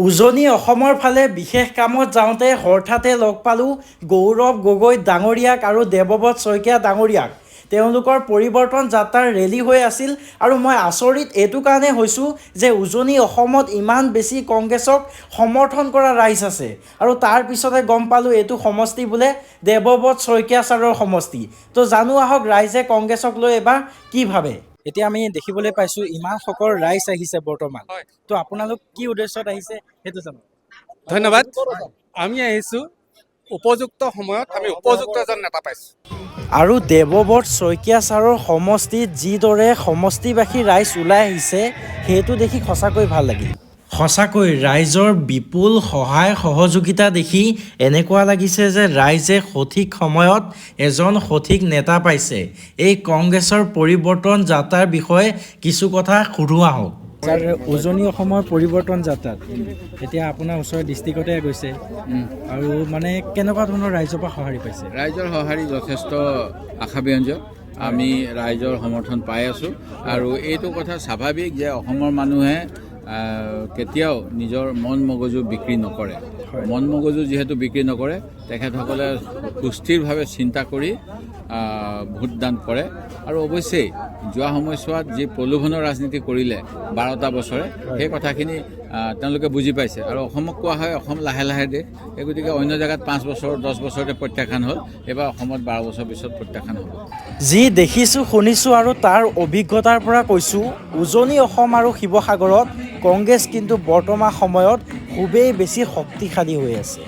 উজনি অসমৰ ফালে বিশেষ কামত যাওঁতে হঠাতে লগ পালোঁ গৌৰৱ গগৈ ডাঙৰীয়াক আৰু দেৱব্ৰত শইকীয়া ডাঙৰীয়াক। তেওঁলোকৰ পৰিৱৰ্তন যাত্ৰাৰ ৰেলী হৈ আছিল আৰু মই আচৰিত এইটো কাৰণে হৈছোঁ যে উজনি অসমত ইমান বেছি কংগ্ৰেছক সমৰ্থন কৰা ৰাইজ আছে আৰু তাৰ পিছতে গম পালোঁ এইটো সমষ্টি বোলে দেৱব্ৰত শইকীয়া ছাৰৰ সমষ্টি। তো জানো আহক ৰাইজে কংগ্ৰেছক লৈ এবাৰ কি ভাবে। এতিয়া আমি দেখিবলৈ পাইছোঁ ইমান সকল ৰাইজ আহিছে বৰ্তমান। তো আপোনালোক কি উদ্দেশ্যত আহিছে সেইটো জানো। ধন্যবাদ। আমি আহিছোঁ উপযুক্ত সময়ত আমি উপযুক্ত এজন নেতা পাইছোঁ। আৰু দেৱব্ৰত শইকীয়া ছাৰৰ সমষ্টিত যিদৰে সমষ্টিবাসী ৰাইজ ওলাই আহিছে সেইটো দেখি সঁচাকৈ ভাল লাগিল। সঁচাকৈ ৰাইজৰ বিপুল সহায় সহযোগিতা দেখি এনেকুৱা লাগিছে যে ৰাইজে সঠিক সময়ত এজন সঠিক নেতা পাইছে। এই কংগ্ৰেছৰ পৰিৱৰ্তন যাত্ৰাৰ বিষয়ে কিছু কথা সুধো আহক। ছাৰ, উজনি অসমৰ পৰিৱৰ্তন যাত্ৰাত এতিয়া আপোনাৰ ওচৰৰ ডিষ্ট্ৰিক্টতে গৈছে আৰু মানে কেনেকুৱা ধৰণৰ ৰাইজৰ পৰা সঁহাৰি পাইছে? ৰাইজৰ সঁহাৰি যথেষ্ট আশাব্যঞ্জক। আমি ৰাইজৰ সমৰ্থন পাই আছোঁ আৰু এইটো কথা স্বাভাৱিক যে অসমৰ মানুহে কেতিয়াও নিজৰ মন মগজু বিক্ৰী নকৰে। মন মগজু যিহেতু বিক্ৰী নকৰে, তেখেতসকলে সুস্থিৰভাৱে চিন্তা কৰি ভোটদান কৰে আৰু অৱশ্যেই যোৱা সময়ছোৱাত যি প্ৰলোভনৰ ৰাজনীতি কৰিলে 12টা বছৰে, সেই কথাখিনি তেওঁলোকে বুজি পাইছে আৰু অসমক কোৱা হয় অসম লাহে লাহে দেশ। এই গতিকে অন্য জেগাত 5 বছৰ 10 বছৰতে প্ৰত্যাখ্যান হ'ল, এইবাৰ অসমত 12 বছৰ পিছত প্ৰত্যাখ্যান হ'ব। যি দেখিছোঁ শুনিছোঁ আৰু তাৰ অভিজ্ঞতাৰ পৰা কৈছোঁ, উজনি অসম আৰু শিৱসাগৰত কংগ্ৰেছ কিন্তু বৰ্তমান সময়ত খুবেই বেছি শক্তিশালী হৈ আছে।